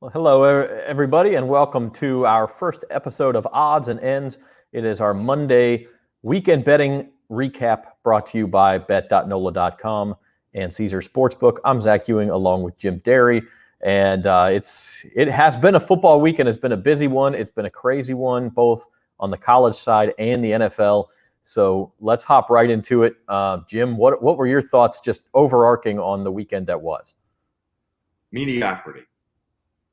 Well, hello, everybody, and welcome to our first episode of Odds and Ends. It is our Monday weekend betting recap brought to you by bet.NOLA.com and Caesar Sportsbook. I'm Zach Ewing along with Jim Derry, and it has been a football weekend. It's been a busy one. It's been a crazy one, both on the college side and the NFL. So let's hop right into it. Jim, what were your thoughts just overarching on the weekend that was? Mediocrity.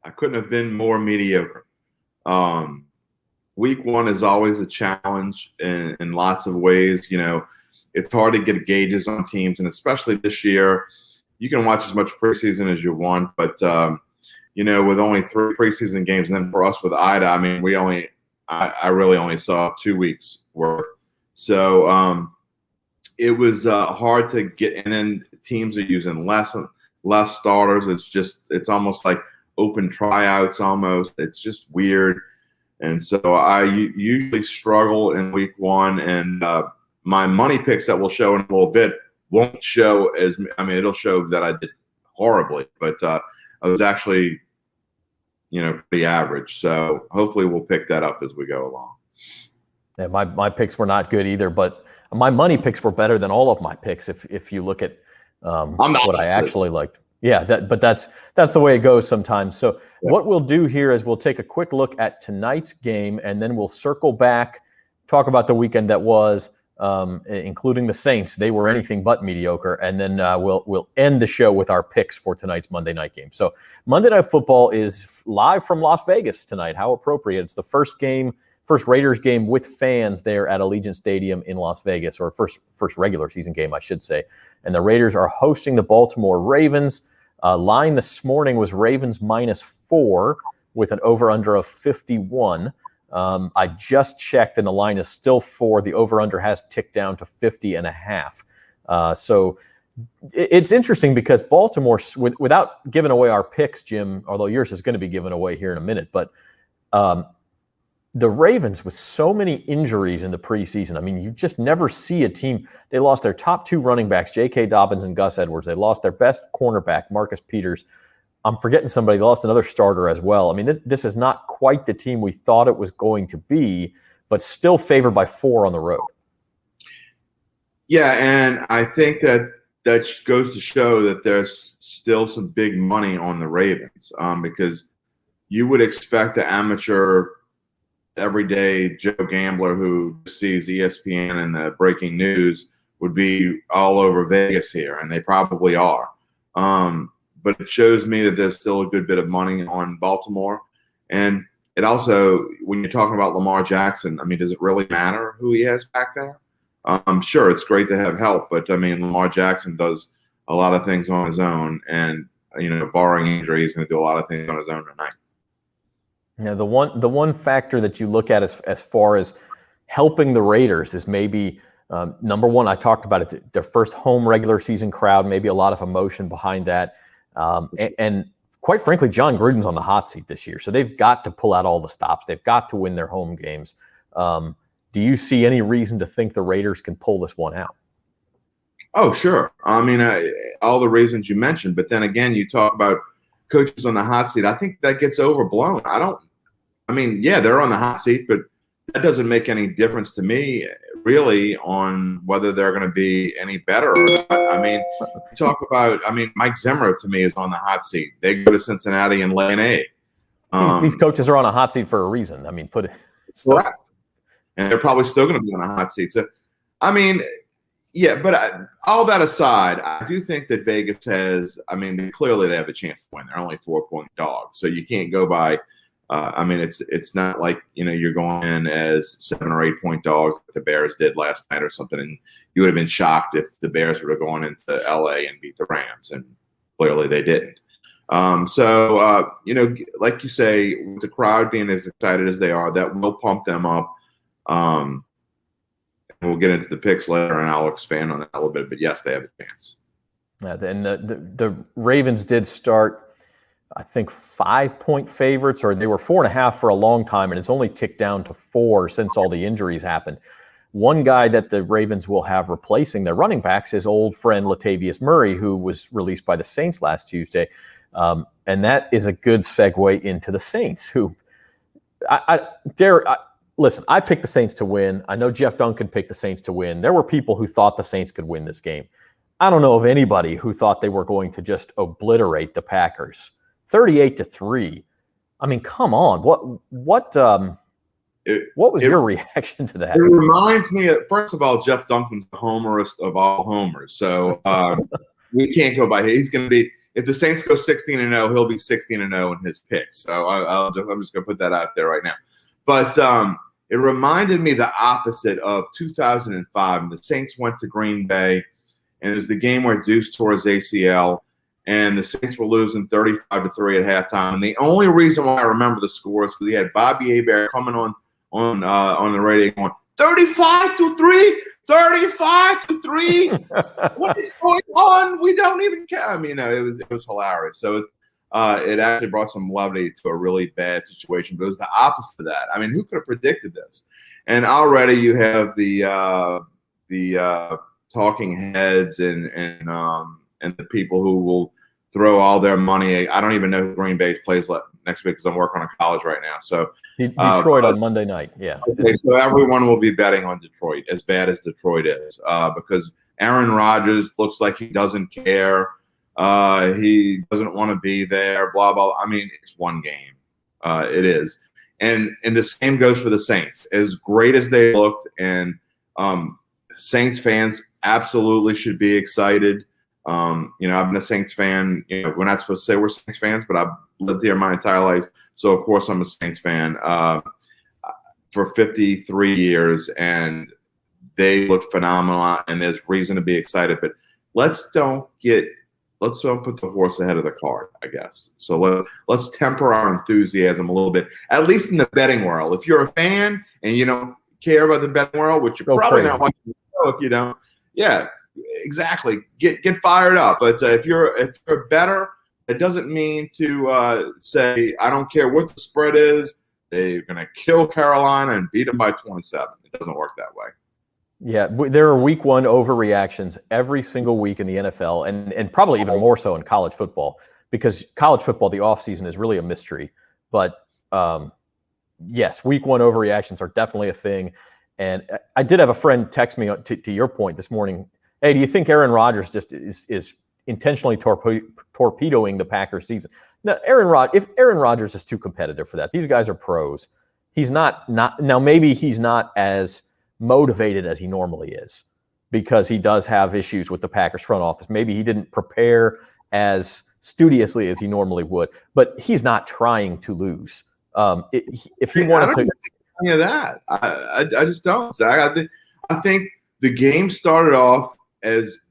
I couldn't have been more mediocre. Week one is always a challenge in lots of ways. You know, it's hard to get gauges on teams, and especially this year, you can watch as much preseason as you want, but with only 3 preseason games, and then for us with Ida, I mean, I really only saw 2 weeks worth. So it was hard to get, and then teams are using less starters. It's almost like open tryouts almost. It's just weird. And so I usually struggle in week one, and my money picks that will show in a little bit won't show it'll show that I did horribly, but I was actually, pretty average. So hopefully we'll pick that up as we go along. Yeah, my picks were not good either, but my money picks were better than all of my picks if you look at what I actually liked. Yeah, but that's the way it goes sometimes. So what we'll do here is we'll take a quick look at tonight's game, and then we'll circle back, talk about the weekend that was, including the Saints. They were anything but mediocre, and then we'll end the show with our picks for tonight's Monday night game. So Monday Night Football is live from Las Vegas tonight. How appropriate! It's the first Raiders game with fans there at Allegiant Stadium in Las Vegas, or first regular season game, I should say. And the Raiders are hosting the Baltimore Ravens. Line this morning was Ravens -4 with an over-under of 51. I just checked, and the line is still 4. The over-under has ticked down to 50.5. So it's interesting because Baltimore, without giving away our picks, Jim, although yours is going to be given away here in a minute, but the Ravens, with so many injuries in the preseason, I mean, you just never see a team. They lost their top 2 running backs, J.K. Dobbins and Gus Edwards. They lost their best cornerback, Marcus Peters. I'm forgetting somebody. They lost another starter as well. I mean, this is not quite the team we thought it was going to be, but still favored by 4 on the road. Yeah, and I think that goes to show that there's still some big money on the Ravens, because you would expect the amateur everyday Joe Gambler who sees ESPN and the breaking news would be all over Vegas here, and they probably are. But it shows me that there's still a good bit of money on Baltimore. And it also, when you're talking about Lamar Jackson, I mean, does it really matter who he has back there? I'm sure it's great to have help, but I mean, Lamar Jackson does a lot of things on his own, and barring injury, he's going to do a lot of things on his own tonight. Yeah, the one factor that you look at as far as helping the Raiders is maybe number one. I talked about it. Their first home regular season crowd, maybe a lot of emotion behind that, and quite frankly, John Gruden's on the hot seat this year, so they've got to pull out all the stops. They've got to win their home games. Do you see any reason to think the Raiders can pull this one out? Oh, sure. I mean, all the reasons you mentioned, but then again, you talk about coaches on the hot seat. I think that gets overblown. They're on the hot seat, but that doesn't make any difference to me, really, on whether they're going to be any better or not. I mean, Mike Zimmer, to me, is on the hot seat. They go to Cincinnati and lay an egg. These coaches are on a hot seat for a reason. I mean, put it. Correct. And they're probably still going to be on a hot seat. So, I mean, yeah, but all that aside, I do think that Vegas has, clearly they have a chance to win. They're only 4-point dogs. So you can't go by, it's not like, you're going in as 7 or 8 point dogs like the Bears did last night or something. And you would have been shocked if the Bears would have gone into LA and beat the Rams. And clearly they didn't. Like you say, with the crowd being as excited as they are, that will pump them up. We'll get into the picks later, and I'll expand on that a little bit. But yes, they have a chance. Yeah, and the Ravens did start, I think, 5-point favorites, or they were 4.5 for a long time, and it's only ticked down to 4 since all the injuries happened. One guy that the Ravens will have replacing their running backs is old friend Latavius Murray, who was released by the Saints last Tuesday. And that is a good segue into the Saints, who listen, I picked the Saints to win. I know Jeff Duncan picked the Saints to win. There were people who thought the Saints could win this game. I don't know of anybody who thought they were going to just obliterate the Packers. 38-3. I mean, come on. What was your reaction to that? It reminds me of, first of all, Jeff Duncan's the homerist of all homers. So we can't go by him. He's going to be, if the Saints go 16-0, he'll be 16-0 in his picks. So I'm just going to put that out there right now. But it reminded me the opposite of 2005. The Saints went to Green Bay, and it was the game where Deuce tore his ACL, and the Saints were losing 35-3 at halftime. And the only reason why I remember the score is because he had Bobby Hebert coming on the radio going, 35-3, 35-3. What is going on? We don't even care. I mean, it was hilarious. So it actually brought some levity to a really bad situation. But it was the opposite of that. I mean, who could have predicted this? And already you have the talking heads and the people who will throw all their money. I don't even know who Green Bay plays next week because I'm working on college right now. So Detroit on Monday night. Yeah. Okay, so everyone will be betting on Detroit, as bad as Detroit is, because Aaron Rodgers looks like he doesn't care. He doesn't want to be there, blah, blah. I mean, it's one game. It is. And the same goes for the Saints. As great as they looked, and Saints fans absolutely should be excited. I've been a Saints fan. We're not supposed to say we're Saints fans, but I've lived here my entire life. So, of course, I'm a Saints fan for 53 years, and they look phenomenal, and there's reason to be excited. But let's don't put the horse ahead of the cart, I guess. So let's temper our enthusiasm a little bit, at least in the betting world. If you're a fan and you don't care about the betting world, which you're probably not watching the show if you don't, yeah, exactly. Get fired up. But if you're a bettor, it doesn't mean to say, I don't care what the spread is, they're going to kill Carolina and beat them by 27. It doesn't work that way. Yeah, there are week one overreactions every single week in the NFL, and probably even more so in college football, because college football, the offseason is really a mystery. But yes, week one overreactions are definitely a thing. And I did have a friend text me to your point this morning. Hey, do you think Aaron Rodgers just is intentionally torpedoing the Packers season? Now, if Aaron Rodgers is too competitive for that, these guys are pros. He's not now. Maybe he's not as motivated as he normally is because he does have issues with the Packers front office. Maybe he didn't prepare as studiously as he normally would, but he's not trying to lose. If he wanted to, any of that, I just don't. Zach, I think the game started off as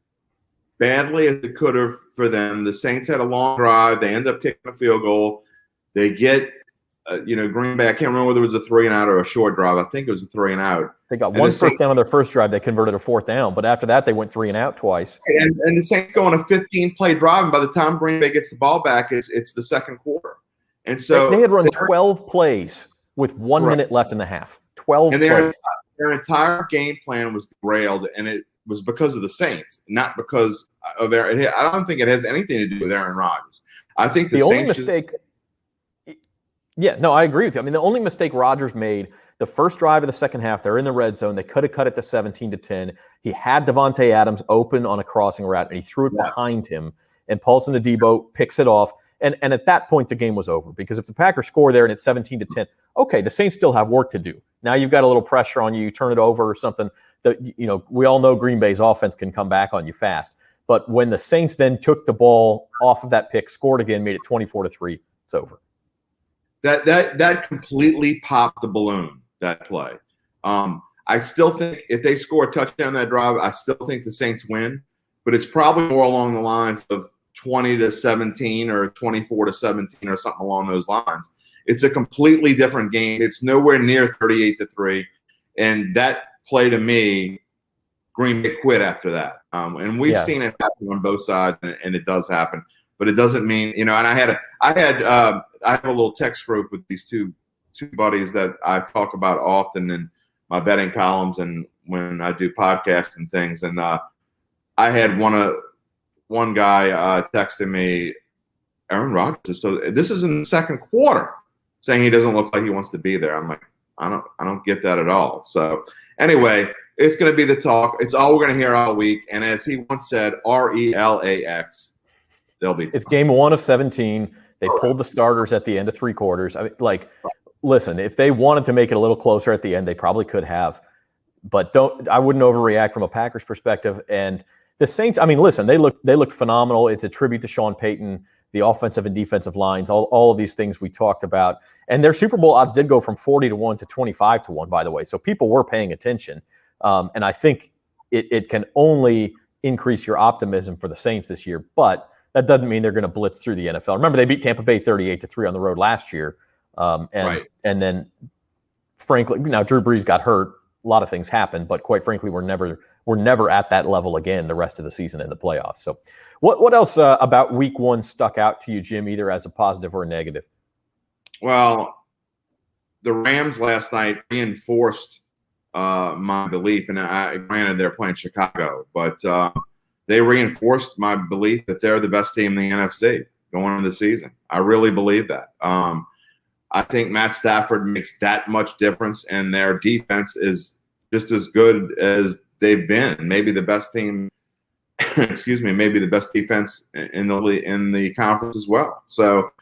badly as it could have for them. The Saints had a long drive. They end up kicking a field goal. They get, Green Bay. I can't remember whether it was a 3-and-out or a short drive. I think it was a 3-and-out. They got one first down on their first drive. They converted a 4th down, but after that, they went 3-and-out twice. And the Saints go on a 15-play drive, and by the time Green Bay gets the ball back, it's the second quarter. And so they had run 12 plays with 1 minute left in the half. 12 plays. Their entire game plan was derailed, and it was because of the Saints, not because of Aaron. I don't think it has anything to do with Aaron Rodgers. I think the only mistake. Yeah, no, I agree with you. I mean, the only mistake Rodgers made, the first drive of the second half, they're in the red zone. They could have cut it to 17-10. He had Devontae Adams open on a crossing route, and he threw it behind him. And Paulson Adebo picks it off. And at that point, the game was over. Because if the Packers score there and it's 17-10, okay, the Saints still have work to do. Now you've got a little pressure on you. You turn it over or something. We all know Green Bay's offense can come back on you fast. But when the Saints then took the ball off of that pick, scored again, made it 24-3, it's over. That completely popped the balloon, that play. I still think if they score a touchdown on that drive, I still think the Saints win. But it's probably more along the lines of 20-17 or 24-17 or something along those lines. It's a completely different game. It's nowhere near 38-3. And that play to me, Green Bay quit after that. And we've seen it happen on both sides, and it does happen. But it doesn't mean, and I have a little text group with these two buddies that I talk about often in my betting columns and when I do podcasts and things. And I had one guy texting me, Aaron Rodgers this is in the second quarter, saying he doesn't look like he wants to be there. I'm like, I don't get that at all. So anyway, it's going to be the talk. It's all we're going to hear all week. And as he once said, RELAX, they'll be. It's game 1 of 17. They pulled the starters at the end of 3 quarters. I mean, listen, if they wanted to make it a little closer at the end, they probably could have. But I wouldn't overreact from a Packers perspective. And the Saints, I mean, listen, they look phenomenal. It's a tribute to Sean Payton, the offensive and defensive lines, all of these things we talked about. And their Super Bowl odds did go from 40-1 to 25-1, by the way. So people were paying attention. And I think it can only increase your optimism for the Saints this year. But that doesn't mean they're going to blitz through the NFL. Remember, they beat Tampa Bay 38-3 on the road last year. And then, frankly, now Drew Brees got hurt. A lot of things happened, but quite frankly, we're never at that level again the rest of the season in the playoffs. So what else about week 1 stuck out to you, Jim, either as a positive or a negative? Well, the Rams last night reinforced my belief, and granted they're playing Chicago, but they reinforced my belief that they're the best team in the NFC going into the season. I really believe that. I think Matt Stafford makes that much difference, and their defense is just as good as they've been. Maybe the best team, maybe the best defense in the conference as well. So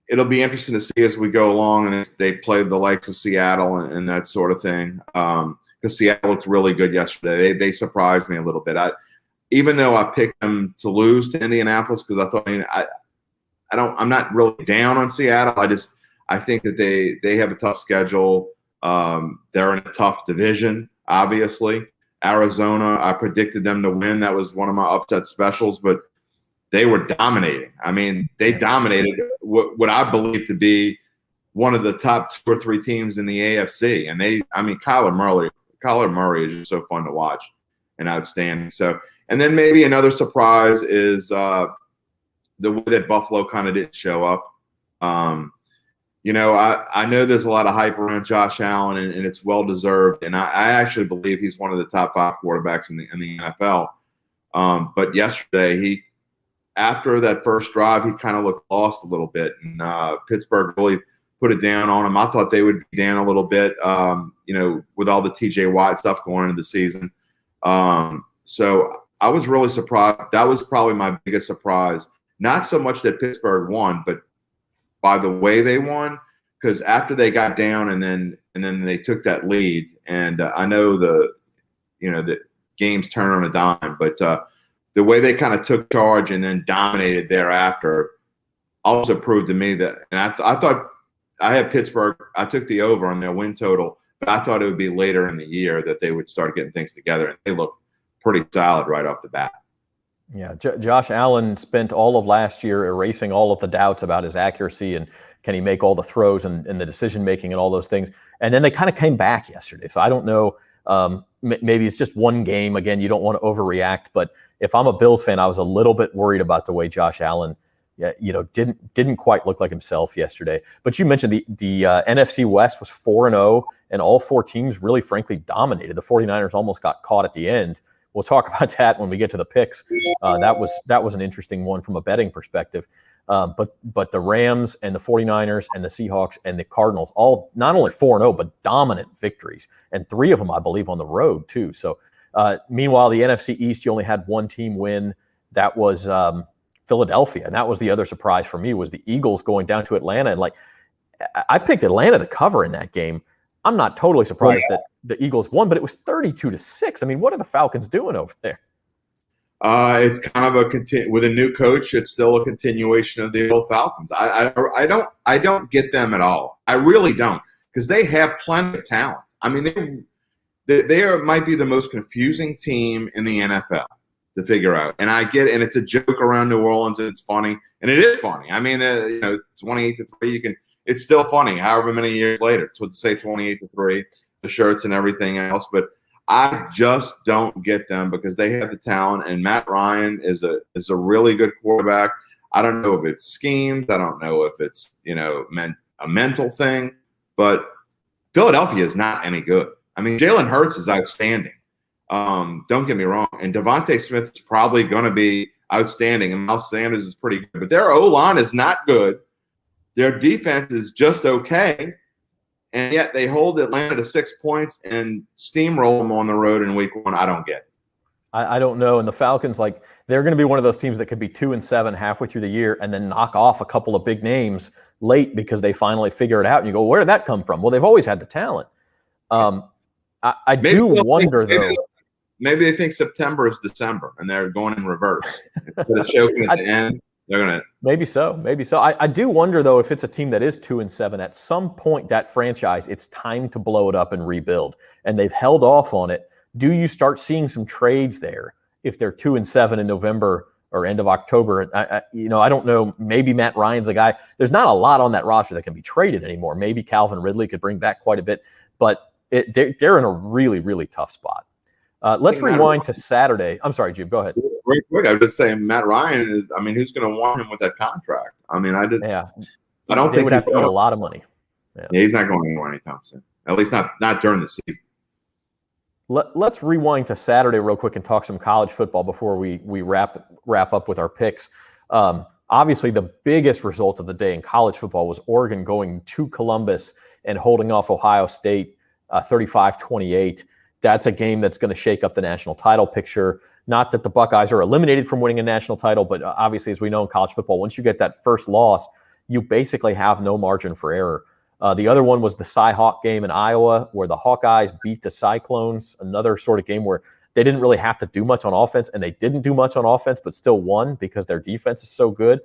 it'll be interesting to see as we go along, and they play the likes of Seattle and that sort of thing. Because Seattle looked really good yesterday. They surprised me a little bit. Even though I picked them to lose to Indianapolis, because I thought I'm not really down on Seattle. I think that they have a tough schedule. They're in a tough division, obviously. Arizona, I predicted them to win. That was one of my upset specials, but they were dominating. I mean, they dominated what I believe to be one of the top 2 or 3 teams in the AFC. And Kyler Murray is just so fun to watch and outstanding. So, and then maybe another surprise is the way that Buffalo kind of didn't show up. I know there's a lot of hype around Josh Allen, and it's well-deserved. And I actually believe he's one of the top 5 quarterbacks in the NFL. But yesterday, after that first drive, he kind of looked lost a little bit. And Pittsburgh really put it down on him. I thought they would be down a little bit, with all the TJ Watt stuff going into the season. So I was really surprised. That was probably my biggest surprise. Not so much that Pittsburgh won, but by the way they won, because after they got down and then they took that lead, and I know the games turn on a dime, but the way they kind of took charge and then dominated thereafter also proved to me that. And I thought I had Pittsburgh. I took the over on their win total, but I thought it would be later in the year that they would start getting things together, and they looked pretty solid right off the bat. Yeah, Josh Allen spent all of last year erasing all of the doubts about his accuracy and can he make all the throws and the decision-making and all those things. And then they kind of came back yesterday. So I don't know, maybe it's just one game. Again, you don't want to overreact. But if I'm a Bills fan, I was a little bit worried about the way Josh Allen didn't quite look like himself yesterday. But you mentioned the NFC West was 4-0, and all 4 teams really, frankly, dominated. The 49ers almost got caught at the end. We'll talk about that when we get to the picks. That was an interesting one from a betting perspective. But the Rams and the 49ers and the Seahawks and the Cardinals, all not only 4-0, but dominant victories. And 3 of them, I believe, on the road, too. So meanwhile, the NFC East, you only had 1 team win. That was Philadelphia. And that was the other surprise for me, was the Eagles going down to Atlanta. And I picked Atlanta to cover in that game. I'm not totally surprised that the Eagles won, but it was 32-6. I mean, what are the Falcons doing over there? It's kind of with a new coach. It's still a continuation of the old Falcons. I don't get them at all. I really don't, because they have plenty of talent. I mean, they might be the most confusing team in the NFL to figure out. And I get it, and it's a joke around New Orleans, and it's funny, and it is funny. I mean, 28-3, it's still funny, however many years later. To say 28-3, the shirts and everything else, but I just don't get them because they have the talent, and Matt Ryan is a really good quarterback. I don't know if it's schemes. I don't know if it's a mental thing, but Philadelphia is not any good. I mean, Jalen Hurts is outstanding. Don't get me wrong, and Devontae Smith is probably going to be. outstanding, and Miles Sanders is pretty good. But their O-line is not good. Their defense is just okay. And yet they hold Atlanta to 6 points and steamroll them on the road in week 1. I don't get it. I don't know. And the Falcons, like, they're going to be one of those teams that could be 2-7 halfway through the year and then knock off a couple of big names late because they finally figure it out. And you go, where did that come from? Well, they've always had the talent. I do wonder, though. Maybe they think September is December and they're going in reverse. Instead of choking at the end, they're going to. Maybe so. I do wonder, though, if it's a team that is 2-7, at some point that franchise, it's time to blow it up and rebuild. And they've held off on it. Do you start seeing some trades there if they're 2-7 in November or end of October? I don't know. Maybe Matt Ryan's a guy. There's not a lot on that roster that can be traded anymore. Maybe Calvin Ridley could bring back quite a bit, but they're in a really, really tough spot. Let's rewind to Saturday. I'm sorry, Jim. Go ahead. Real quick, I was just saying Matt Ryan is. I mean, who's going to want him with that contract? I mean, I don't they think would have to eat a lot of money. Yeah, he's not going anywhere anytime soon. At least not during the season. Let's rewind to Saturday real quick and talk some college football before we wrap up with our picks. Obviously, the biggest result of the day in college football was Oregon going to Columbus and holding off Ohio State 35-28. That's a game that's going to shake up the national title picture. Not that the Buckeyes are eliminated from winning a national title, but obviously, as we know in college football, once you get that first loss, you basically have no margin for error. The other one was the Cy-Hawk game in Iowa, where the Hawkeyes beat the Cyclones, another sort of game where they didn't really have to do much on offense, and they didn't do much on offense, but still won because their defense is so good.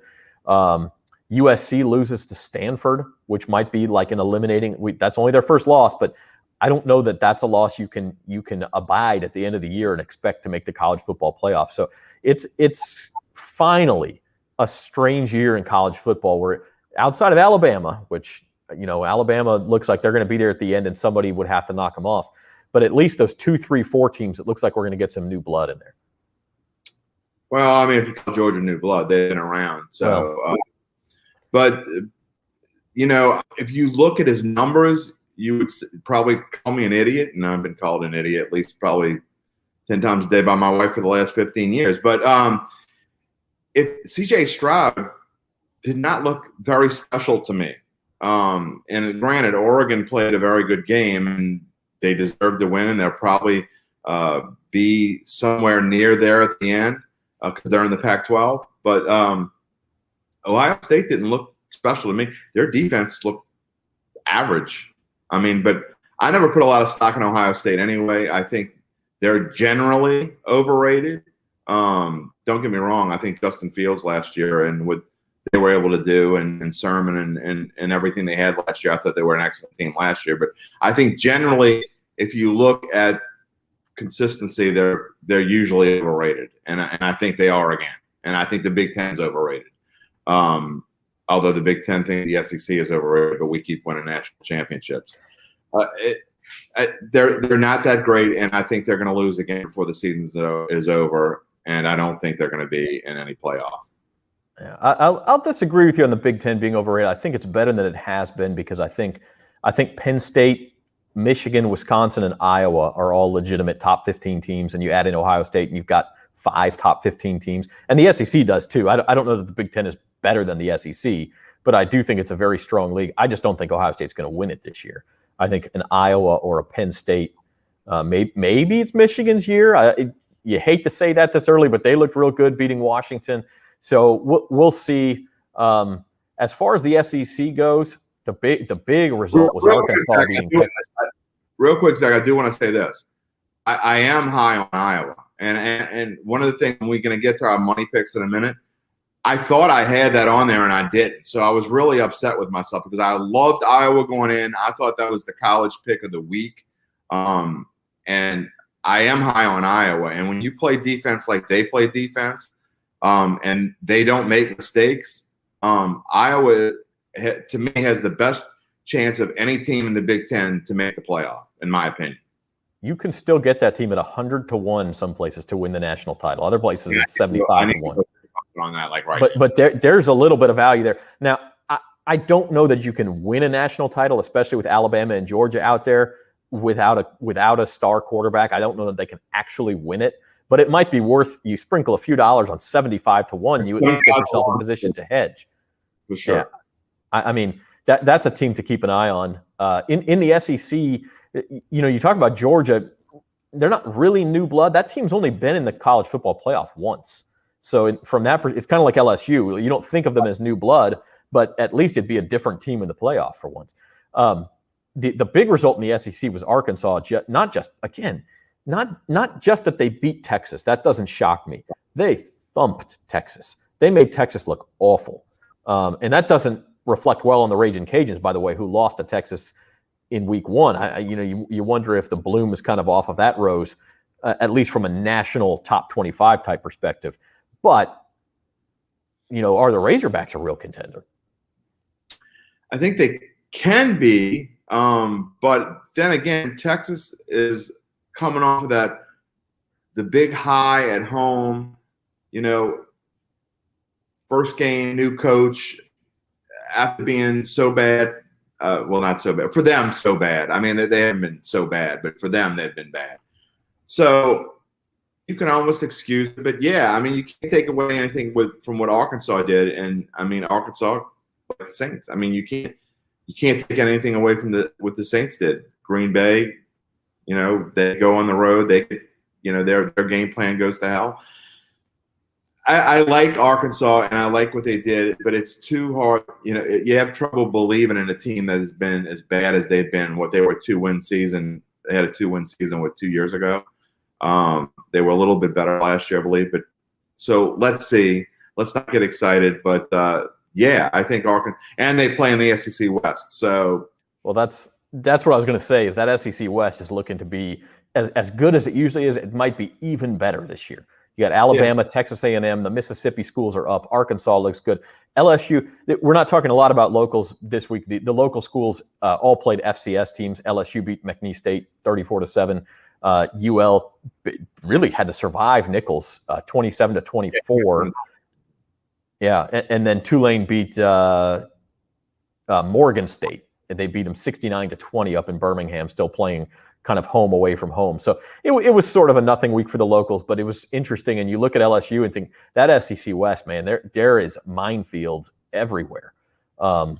USC loses to Stanford, which might be like an eliminating. That's only their first loss, but I don't know that that's a loss you can abide at the end of the year and expect to make the college football playoff. So it's finally a strange year in college football where outside of Alabama, which Alabama looks like they're going to be there at the end and somebody would have to knock them off. But at least those 2, 3, 4 teams, it looks like we're going to get some new blood in there. Well, I mean, if you call Georgia new blood, they've been around. So, but if you look at his numbers, you would probably call me an idiot, and I've been called an idiot at least probably 10 times a day by my wife for the last 15 years. But if C.J. Stroud did not look very special to me. And granted, Oregon played a very good game, and they deserved to win, and they'll probably be somewhere near there at the end because they're in the Pac-12. But Ohio State didn't look special to me. Their defense looked average. I mean, but I never put a lot of stock in Ohio State anyway. I think they're generally overrated. Don't get me wrong. I think Justin Fields last year and what they were able to do and Sermon and everything they had last year, I thought they were an excellent team last year. But I think generally, if you look at consistency, they're usually overrated. And I think they are again. And I think the Big Ten's overrated. Although the Big Ten thinks the SEC is overrated, but we keep winning national championships. They're not that great, and I think they're going to lose the game before the season is over, and I don't think they're going to be in any playoff. Yeah, I'll disagree with you on the Big Ten being overrated. I think it's better than it has been because I think Penn State, Michigan, Wisconsin, and Iowa are all legitimate top 15 teams, and you add in Ohio State, and you've got 5 top 15 teams. And the SEC does too. I don't know that the Big Ten is better than the SEC, but I do think it's a very strong league. I just don't think Ohio State's going to win it this year. I think an Iowa or a Penn State, maybe it's Michigan's year. You hate to say that this early, but they looked real good beating Washington. So we'll see. As far as the SEC goes, the big result was Arkansas beating Texas. Real quick, Zach, I do want to say this. I am high on Iowa. And one of the things, we're going to get to our money picks in a minute, I thought I had that on there and I didn't. So I was really upset with myself because I loved Iowa going in. I thought that was the college pick of the week. And I am high on Iowa. And when you play defense like they play defense and they don't make mistakes, Iowa, to me, has the best chance of any team in the Big Ten to make the playoff, in my opinion. You can still get that team at 100-1 some places to win the national title. Other places it's 75-1. On that, like right. But there's a little bit of value there. Now, I don't know that you can win a national title, especially with Alabama and Georgia out there without a star quarterback. I don't know that they can actually win it. but it might be worth you sprinkle a few dollars on 75 to 1. You at least get yourself in position to hedge. For sure. Yeah. I mean, that's a team to keep an eye on. In the SEC, you talk about Georgia. They're not really new blood. That team's only been in the college football playoff once. So from that, it's kind of like LSU. You don't think of them as new blood, but at least it'd be a different team in the playoff for once. The big result in the SEC was Arkansas. Not just that they beat Texas. That doesn't shock me. They thumped Texas. They made Texas look awful, and that doesn't reflect well on the Raging Cajuns, by the way, who lost to Texas in week 1. You wonder if the bloom is kind of off of that rose, at least from a national top 25 type perspective. But, are the Razorbacks a real contender? I think they can be, but then again, Texas is coming off of the big high at home, first game, new coach, after being so bad. Well, not so bad. For them, so bad. I mean, they haven't been so bad, but for them, they've been bad. So you can almost excuse it. But, yeah, I mean, you can't take away anything from what Arkansas did. And, I mean, Arkansas, like the Saints. I mean, you can't take anything away from what the Saints did. Green Bay, they go on the road. They could, their game plan goes to hell. I like Arkansas, and I like what they did, but it's too hard. You have trouble believing in a team that has been as bad as they've been. They were a 2-win season. They had a 2-win season, 2 years ago? They were a little bit better last year, I believe. But so let's see. Let's not get excited. But, yeah, I think Arkansas – and they play in the SEC West. So, well, that's what I was going to say is that SEC West is looking to be as good as it usually is. It might be even better this year. You got Alabama, Texas A&M, the Mississippi schools are up. Arkansas looks good. LSU, we're not talking a lot about locals this week. The local schools all played FCS teams. LSU beat McNeese State 34-7. UL really had to survive Nichols 27-24. Yeah, and then Tulane beat Morgan State. And they beat them 69-20 up in Birmingham, still playing kind of home away from home. So it was sort of a nothing week for the locals, but it was interesting. And you look at LSU and think that SEC West, man, there is minefields everywhere. I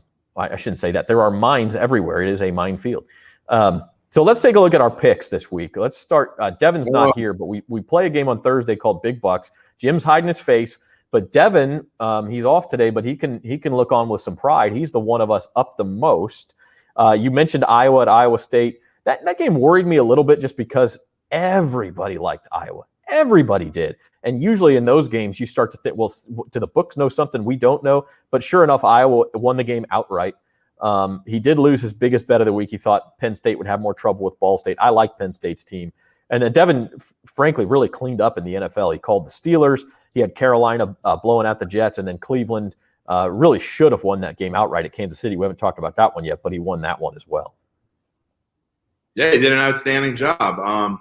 shouldn't say that. There are mines everywhere. It is a minefield. So let's take a look at our picks this week. Let's start. Devin's not here, but we play a game on Thursday called Big Bucks. Jim's hiding his face, but Devin, he's off today, but he can look on with some pride. He's the one of us up the most. You mentioned Iowa at Iowa State. That game worried me a little bit just because everybody liked Iowa. Everybody did. And usually in those games, you start to think, well, do the books know something we don't know? But sure enough, Iowa won the game outright. He did lose his biggest bet of the week. He thought Penn State would have more trouble with Ball State. I like Penn State's team. And then Devin, frankly, really cleaned up in the NFL. He called the Steelers. He had Carolina blowing out the Jets. And then Cleveland really should have won that game outright at Kansas City. We haven't talked about that one yet, but he won that one as well. Yeah, he did an outstanding job.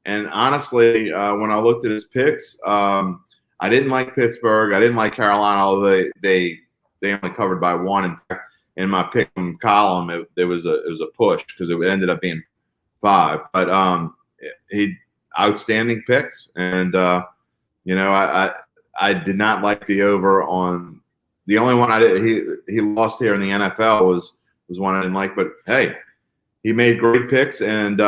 And honestly, when I looked at his picks, I didn't like Pittsburgh. I didn't like Carolina, although they only covered by 1. In fact, in my pick column, it was a push because it ended up being 5. But he outstanding picks, and I did not like the over on the only one I did. He lost here in the NFL was one I didn't like, but hey. He made great picks, and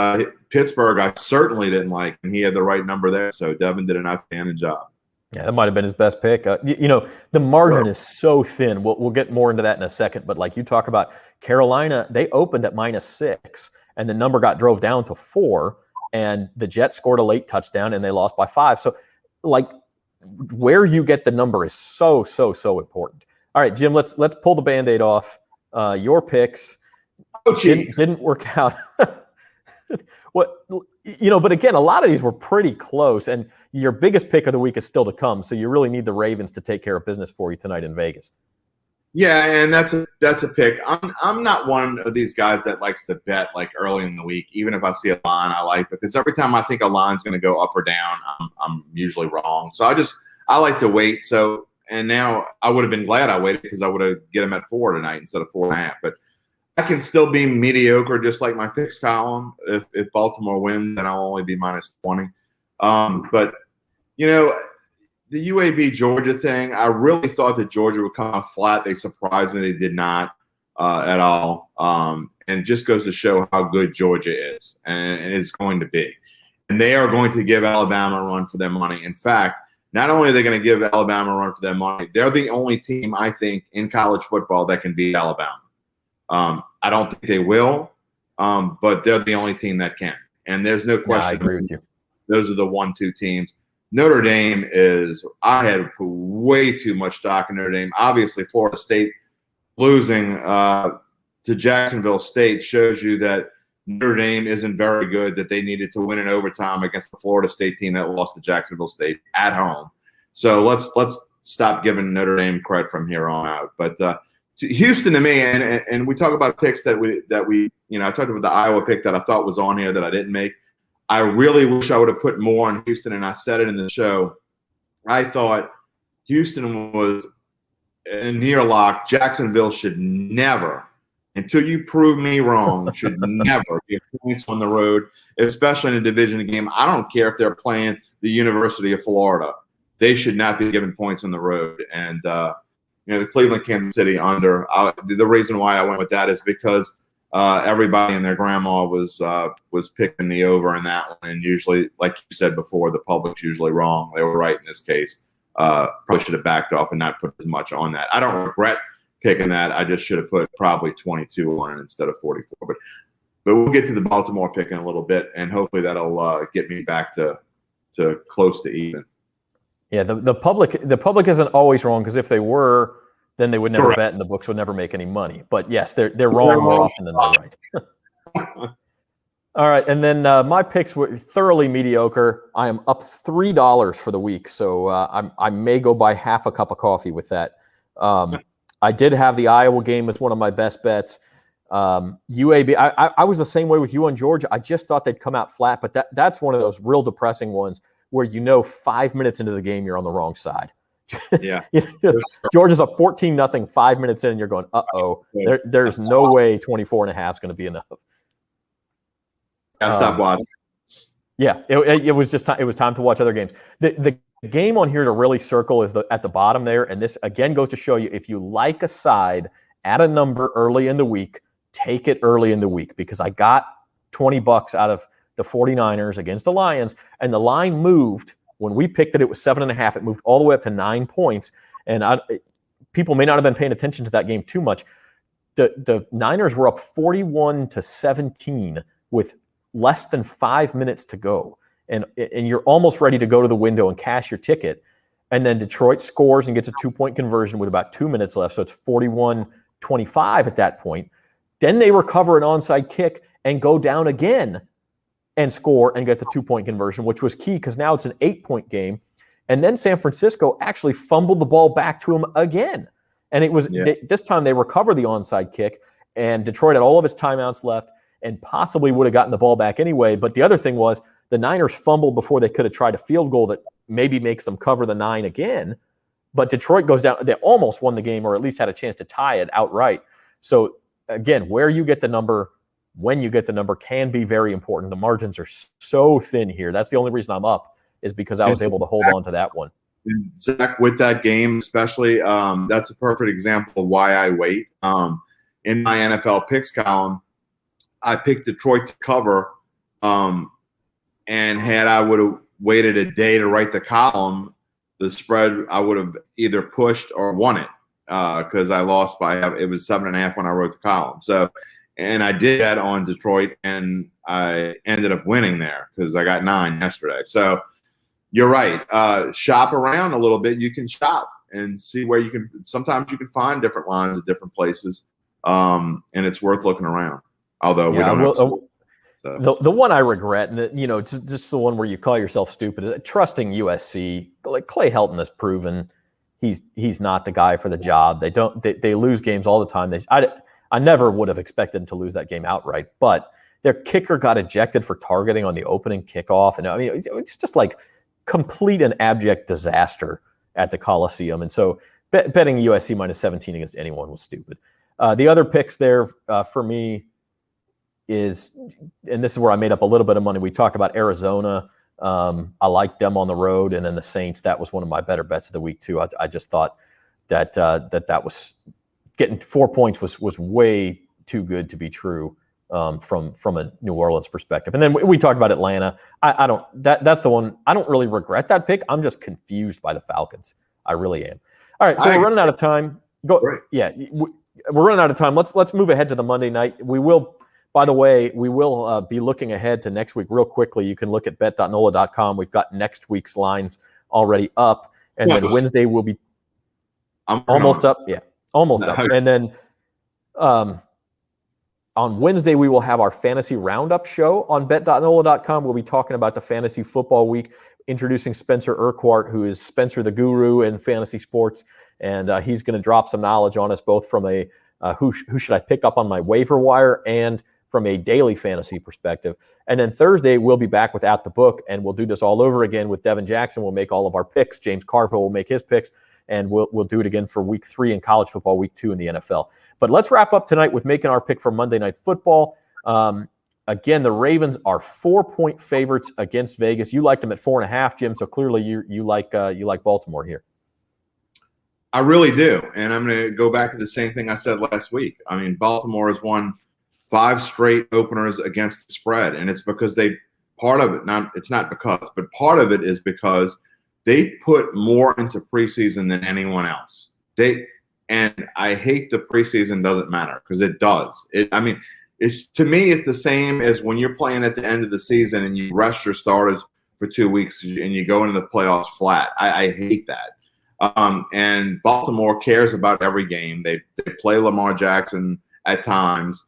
Pittsburgh I certainly didn't like, and he had the right number there. So Devin did an outstanding job. Yeah, that might have been his best pick. The margin is so thin. We'll get more into that in a second. But like you talk about Carolina, they opened at -6, and the number got down to 4, and the Jets scored a late touchdown, and they lost by 5. So, like, where you get the number is so important. All right, Jim, let's pull the Band-Aid off. Your picks. Didn't work out. But again, a lot of these were pretty close, and your biggest pick of the week is still to come. So you really need the Ravens to take care of business for you tonight in Vegas. Yeah, and that's a pick. I'm not one of these guys that likes to bet like early in the week, even if I see a line I like, because every time I think a line's going to go up or down, I'm usually wrong. So I like to wait. So and now I would have been glad I waited because I would have get him at 4 tonight instead of 4.5. But I can still be mediocre, just like my picks column. If Baltimore wins, then I'll only be -20. But The UAB Georgia thing, I really thought that Georgia would come out flat. They surprised me. They did not at all. And it just goes to show how good Georgia is and is going to be. And they are going to give Alabama a run for their money. In fact, not only are they going to give Alabama a run for their money, they're the only team, I think, in college football that can beat Alabama. I don't think they will, but they're the only team that can. And there's no question. Yeah, I agree with you. Those are the 1-2 teams. Notre Dame is – I had put way too much stock in Notre Dame. Obviously, Florida State losing to Jacksonville State shows you that Notre Dame isn't very good, that they needed to win in overtime against the Florida State team that lost to Jacksonville State at home. So let's stop giving Notre Dame credit from here on out. But Houston to me, and we talk about picks that we I talked about the Iowa pick that I thought was on here that I didn't make. I really wish I would have put more on Houston, and I said it in the show. I thought Houston was a near lock. Jacksonville should never, until you prove me wrong, should never get points on the road, especially in a division game. I don't care if they're playing the University of Florida. They should not be given points on the road. And, the Cleveland, Kansas City under. The reason why I went with that is because everybody and their grandma was picking the over in that one. And usually, like you said before, the public's usually wrong. They were right in this case. Probably should have backed off and not put as much on that. I don't regret picking that. I just should have put probably 22 on it instead of 44. But we'll get to the Baltimore pick in a little bit, and hopefully that'll get me back to close to even. Yeah, the public isn't always wrong, because if they were, then they would never bet and the books would never make any money. But yes, they're wrong more often than they're right. All right, and then my picks were thoroughly mediocre. I am up $3 for the week, so I may go buy half a cup of coffee with that. I did have the Iowa game as one of my best bets. UAB, I was the same way with you on Georgia. I just thought they'd come out flat, but that's one of those real depressing ones where 5 minutes into the game you're on the wrong side. Yeah. Georgia's up 14-0, 5 minutes in, and you're going, uh-oh, there's no way 24.5 is going to be enough. Gotta stop watching. Yeah, it was just time. It was time to watch other games. The game on here to really circle is at the bottom there, and this again goes to show you, if you like a side at a number early in the week, take it early in the week, because I got $20 out of the 49ers against the Lions, and the line moved. When we picked it, it was 7.5. It moved all the way up to 9 points, and people may not have been paying attention to that game too much. The Niners were up 41-17 with less than 5 minutes to go, and you're almost ready to go to the window and cash your ticket, and then Detroit scores and gets a 2-point conversion with about 2 minutes left, so it's 41-25 at that point. Then they recover an onside kick and go down again and score and get the 2-point conversion, which was key because now it's an 8-point game. And then San Francisco actually fumbled the ball back to him again. And it was this time they recover the onside kick, and Detroit had all of its timeouts left and possibly would have gotten the ball back anyway. But the other thing was the Niners fumbled before they could have tried a field goal that maybe makes them cover the 9 again. But Detroit goes down. They almost won the game, or at least had a chance to tie it outright. So again, where you get the number, when you get the number, can be very important. The margins are so thin here. That's the only reason I'm up, is because I was able to hold on to that one. Zach, with that game especially, that's a perfect example of why I wait. In my NFL picks column, I picked Detroit to cover, and had I would have waited a day to write the column, the spread I would have either pushed or won it, because I lost by – it was 7.5 when I wrote the column. So – and I did that on Detroit, and I ended up winning there because I got 9 yesterday. So you're right. Shop around a little bit. You can shop and see where you can – sometimes you can find different lines at different places, and it's worth looking around. Although we don't have the one I regret, and just the one where you call yourself stupid, trusting USC. Like Clay Helton has proven he's not the guy for the job. They lose games all the time. I never would have expected them to lose that game outright, but their kicker got ejected for targeting on the opening kickoff. And I mean, it's just like complete and abject disaster at the Coliseum. And so betting USC minus 17 against anyone was stupid. The other picks there for me is, and this is where I made up a little bit of money. We talked about Arizona I like them on the road, and then the Saints. That was one of my better bets of the week too. I just thought that that was getting 4 points was way too good to be true from a New Orleans perspective. And then we talked about Atlanta. That's the one. I don't really regret that pick. I'm just confused by the Falcons. I really am. All right, so we're running out of time. Go. Yeah, we're running out of time. Let's move ahead to the Monday night. We will. By the way, we will be looking ahead to next week real quickly. You can look at bet.nola.com. We've got next week's lines already up. And then Wednesday will be almost up. Yeah, almost up. And then on Wednesday, we will have our fantasy roundup show on bet.nola.com. We'll be talking about the fantasy football week, introducing Spencer Urquhart, who is Spencer the Guru in fantasy sports. And he's going to drop some knowledge on us, both from a who should I pick up on my waiver wire and from a daily fantasy perspective. And then Thursday, we'll be back with At the Book, and we'll do this all over again with Devin Jackson. We'll make all of our picks. James Carville will make his picks, and we'll do it again for week 3 in college football, week 2 in the NFL. But let's wrap up tonight with making our pick for Monday Night Football. Again, the Ravens are 4-point favorites against Vegas. You liked them at 4.5, Jim, so clearly you like Baltimore here. I really do, and I'm going to go back to the same thing I said last week. I mean, Baltimore has won 5 straight openers against the spread, and it's because part of it is because they put more into preseason than anyone else. And I hate the preseason doesn't matter, because it does. To me, it's the same as when you're playing at the end of the season and you rest your starters for 2 weeks and you go into the playoffs flat. I hate that. And Baltimore cares about every game. They play Lamar Jackson at times.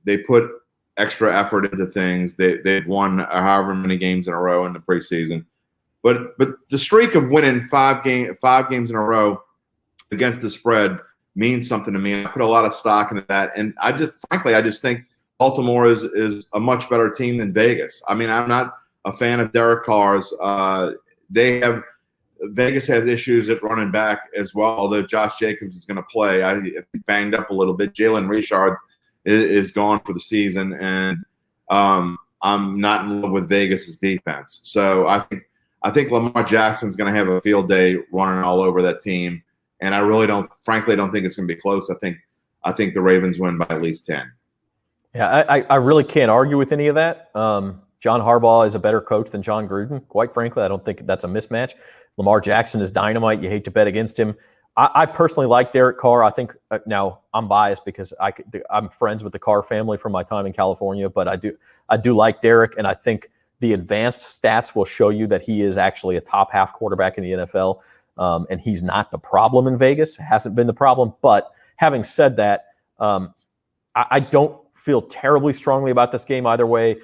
They put extra effort into things. They've won however many games in a row in the preseason. But the streak of winning 5 games in a row against the spread means something to me. I put a lot of stock into that. And I just think Baltimore is a much better team than Vegas. I mean, I'm not a fan of Derek Carr's. Vegas has issues at running back as well, although Josh Jacobs is going to play. He's banged up a little bit. Jalen Richard is gone for the season, and I'm not in love with Vegas's defense. So I think Lamar Jackson's going to have a field day running all over that team, and I really don't think it's going to be close. I think the Ravens win by at least 10. Yeah, I really can't argue with any of that. John Harbaugh is a better coach than John Gruden. Quite frankly, I don't think that's a mismatch. Lamar Jackson is dynamite. You hate to bet against him. I personally like Derek Carr. I think now I'm biased because I'm friends with the Carr family from my time in California, but I do like Derek, and I think the advanced stats will show you that he is actually a top half quarterback in the NFL, and he's not the problem in Vegas. Hasn't been the problem. But having said that, I don't feel terribly strongly about this game either way.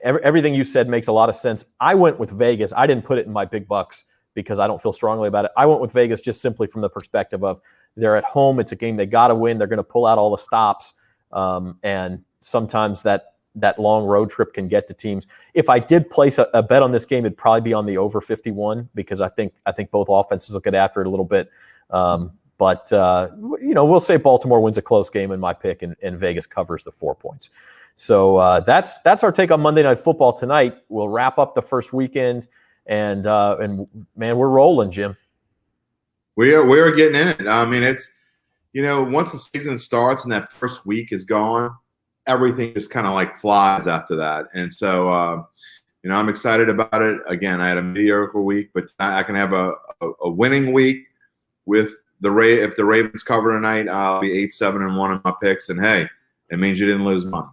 Everything you said makes a lot of sense. I went with Vegas. I didn't put it in my big bucks because I don't feel strongly about it. I went with Vegas just simply from the perspective of they're at home. It's a game they got to win. They're going to pull out all the stops. And sometimes that long road trip can get to teams. If I did place a bet on this game, it'd probably be on the over 51 because I think both offenses will get after it a little bit. But we'll say Baltimore wins a close game in my pick, and Vegas covers the 4 points. So that's our take on Monday Night Football tonight. We'll wrap up the first weekend, and man, we're rolling, Jim. We are getting in it. I mean, it's once the season starts and that first week is gone, everything just kind of like flies after that. And so I'm excited about it. Again, I had a mediocre week, but I can have a winning week with if the Ravens cover tonight. I'll be 8-7-1 in my picks, and hey, it means you didn't lose money.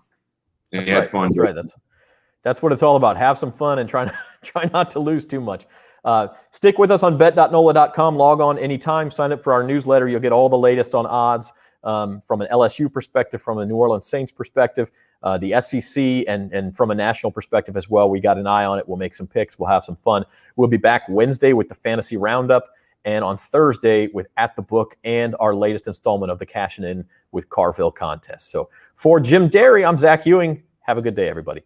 And you had fun. That's right. That's what it's all about. Have some fun and try not to lose too much. Stick with us on bet.nola.com. Log on anytime. Sign up for our newsletter. You'll get all the latest on odds from an LSU perspective, from a New Orleans Saints perspective, the SEC, and from a national perspective as well. We got an eye on it. We'll make some picks. We'll have some fun. We'll be back Wednesday with the Fantasy Roundup, and on Thursday with At the Book and our latest installment of the Cashin' In with Carville contest. So for Jim Derry, I'm Zach Ewing. Have a good day, everybody.